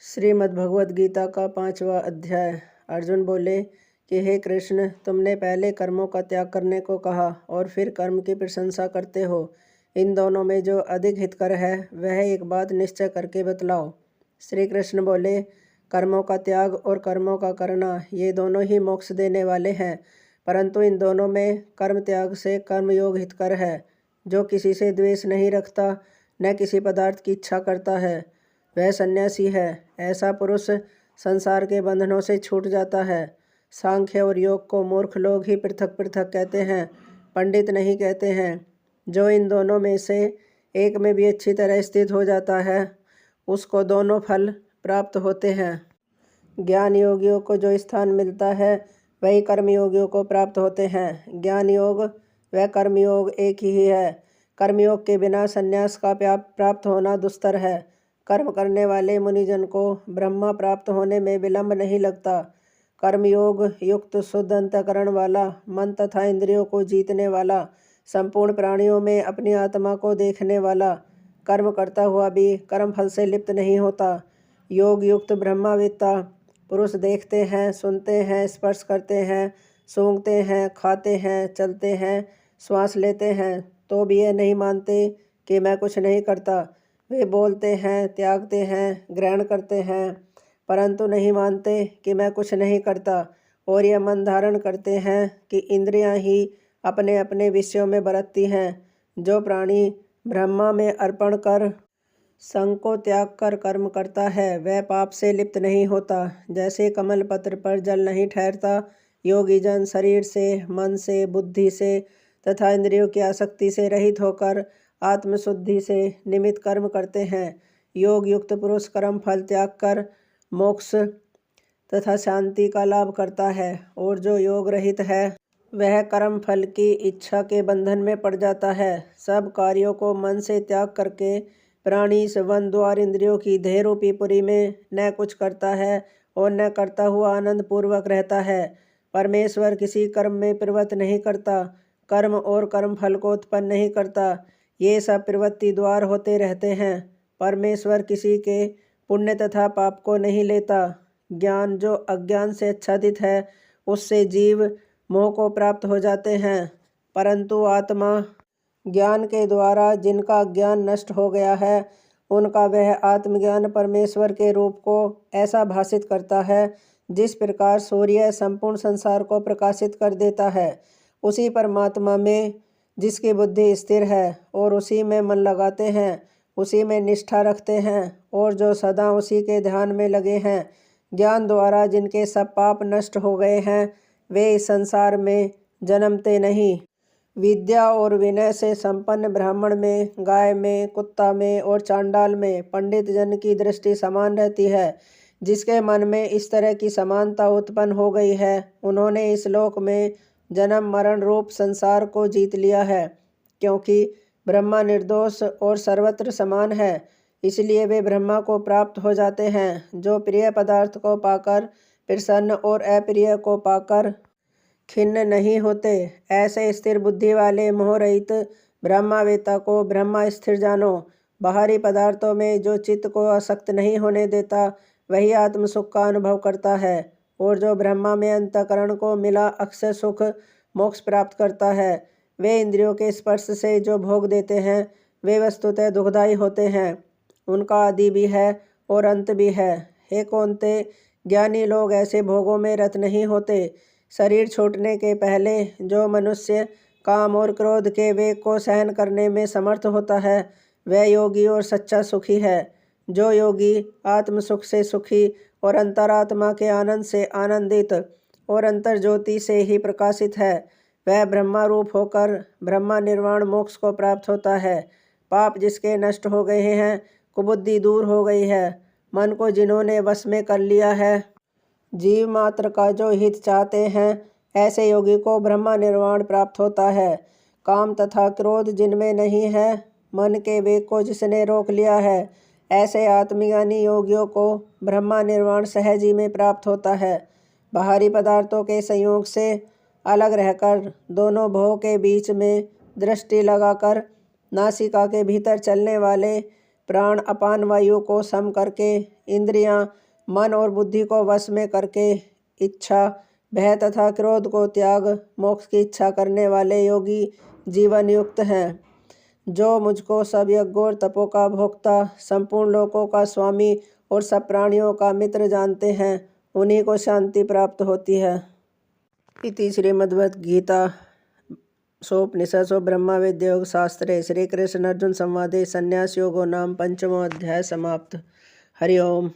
श्रीमद्भगवद गीता का 5वां अध्याय। अर्जुन बोले कि हे कृष्ण, तुमने पहले कर्मों का त्याग करने को कहा और फिर कर्म की प्रशंसा करते हो। इन दोनों में जो अधिक हितकर है वह एक बात निश्चय करके बतलाओ। श्री कृष्ण बोले, कर्मों का त्याग और कर्मों का करना ये दोनों ही मोक्ष देने वाले हैं, परंतु इन दोनों में कर्म त्याग से कर्मयोग हितकर है। जो किसी से द्वेष नहीं रखता, न किसी पदार्थ की इच्छा करता है, वह सन्यासी है। ऐसा पुरुष संसार के बंधनों से छूट जाता है। सांख्य और योग को मूर्ख लोग ही पृथक पृथक कहते हैं, पंडित नहीं कहते हैं। जो इन दोनों में से एक में भी अच्छी तरह स्थित हो जाता है, उसको दोनों फल प्राप्त होते हैं। ज्ञान योगियों को जो स्थान मिलता है वही कर्मयोगियों को प्राप्त होते हैं। ज्ञान योग व कर्मयोग एक ही है। कर्मयोग के बिना संन्यास का प्राप्त होना दुस्तर है। कर्म करने वाले मुनिजन को ब्रह्मा प्राप्त होने में विलंब नहीं लगता। कर्मयोग युक्त शुद्ध अंतःकरण वाला, मन तथा इंद्रियों को जीतने वाला, संपूर्ण प्राणियों में अपनी आत्मा को देखने वाला, कर्म करता हुआ भी कर्म फल से लिप्त नहीं होता। योग युक्त ब्रह्मावेत्ता पुरुष देखते हैं, सुनते हैं, स्पर्श करते हैं, सूंघते हैं, खाते हैं, चलते हैं, श्वास लेते हैं, तो भी ये नहीं मानते कि मैं कुछ नहीं करता। वे बोलते हैं, त्यागते हैं, ग्रहण करते हैं, परंतु नहीं मानते कि मैं कुछ नहीं करता। और यह मन धारण करते हैं कि इंद्रियां ही अपने अपने विषयों में बरतती हैं। जो प्राणी ब्रह्मा में अर्पण कर संग को त्याग कर कर्म करता है वह पाप से लिप्त नहीं होता। जैसे कमल पत्र पर जल नहीं ठहरता, योगी जन शरीर से, मन से, बुद्धि से तथा इंद्रियों की आसक्ति से रहित होकर आत्मशुद्धि से निमित्त कर्म करते हैं। योग युक्त पुरुष कर्म फल त्याग कर मोक्ष तथा शांति का लाभ करता है, और जो योग रहित है वह कर्म फल की इच्छा के बंधन में पड़ जाता है। सब कार्यों को मन से त्याग करके प्राणी इस वन द्वार इंद्रियों की देह रूपी पुरी में न कुछ करता है और न करता हुआ आनंद पूर्वक रहता है। परमेश्वर किसी कर्म में प्रवृत्त नहीं करता, कर्म और कर्म फल को उत्पन्न नहीं करता। ये सब प्रवृत्ति द्वार होते रहते हैं। परमेश्वर किसी के पुण्य तथा पाप को नहीं लेता। ज्ञान जो अज्ञान से आच्छादित है उससे जीव मोह को प्राप्त हो जाते हैं, परंतु आत्मा ज्ञान के द्वारा जिनका ज्ञान नष्ट हो गया है उनका वह आत्मज्ञान परमेश्वर के रूप को ऐसा भाषित करता है जिस प्रकार सूर्य संपूर्ण संसार को प्रकाशित कर देता है। उसी परमात्मा में जिसकी बुद्धि स्थिर है और उसी में मन लगाते हैं, उसी में निष्ठा रखते हैं और जो सदा उसी के ध्यान में लगे हैं, ज्ञान द्वारा जिनके सब पाप नष्ट हो गए हैं, वे इस संसार में जन्मते नहीं। विद्या और विनय से संपन्न ब्राह्मण में, गाय में, कुत्ता में और चांडाल में पंडित जन की दृष्टि समान रहती है। जिसके मन में इस तरह की समानता उत्पन्न हो गई है, उन्होंने इस लोक में जन्म मरण रूप संसार को जीत लिया है। क्योंकि ब्रह्मा निर्दोष और सर्वत्र समान है, इसलिए वे ब्रह्मा को प्राप्त हो जाते हैं। जो प्रिय पदार्थ को पाकर प्रसन्न और अप्रिय को पाकर खिन्न नहीं होते, ऐसे स्थिर बुद्धि वाले मोह रहित ब्रह्मावेत्ता को ब्रह्मा स्थिर जानो। बाहरी पदार्थों में जो चित्त को आसक्त नहीं होने देता वही आत्म सुख का अनुभव करता है, और जो ब्रह्मा में अंतःकरण को मिला अक्षय सुख मोक्ष प्राप्त करता है। वे इंद्रियों के स्पर्श से जो भोग देते हैं वे वस्तुतः दुखदायी होते हैं। उनका आदि भी है और अंत भी है। हे कौन्ते, ज्ञानी लोग ऐसे भोगों में रत नहीं होते। शरीर छूटने के पहले जो मनुष्य काम और क्रोध के वेग को सहन करने में समर्थ होता है वह योगी और सच्चा सुखी है। जो योगी आत्म सुख से सुखी और अंतरात्मा के आनंद से आनंदित और अंतर ज्योति से ही प्रकाशित है, वह ब्रह्मा रूप होकर ब्रह्मा निर्वाण मोक्ष को प्राप्त होता है। पाप जिसके नष्ट हो गए हैं, कुबुद्धि दूर हो गई है, मन को जिन्होंने वश में कर लिया है, जीव मात्र का जो हित चाहते हैं, ऐसे योगी को ब्रह्मा निर्वाण प्राप्त होता है। काम तथा क्रोध जिनमें नहीं है, मन के वेग को जिसने रोक लिया है, ऐसे आत्मज्ञानी योगियों को ब्रह्मा निर्वाण सहज ही में प्राप्त होता है। बाहरी पदार्थों के संयोग से अलग रहकर दोनों भोग के बीच में दृष्टि लगाकर नासिका के भीतर चलने वाले प्राण अपान वायु को सम करके, इंद्रियां, मन और बुद्धि को वश में करके, इच्छा, भय तथा क्रोध को त्याग मोक्ष की इच्छा करने वाले योगी जीवन युक्त हैं। जो मुझको सब यज्ञों और तपों का भोक्ता, संपूर्ण लोकों का स्वामी और सब प्राणियों का मित्र जानते हैं, उन्हीं को शांति प्राप्त होती है। इति श्रीमद्भगवद्गीता सोपनिषत्सु ब्रह्मविद्या शास्त्रे श्रीकृष्ण अर्जुन संवादे संन्यास योगो नाम पंचमो अध्याय समाप्त। हरि ओम।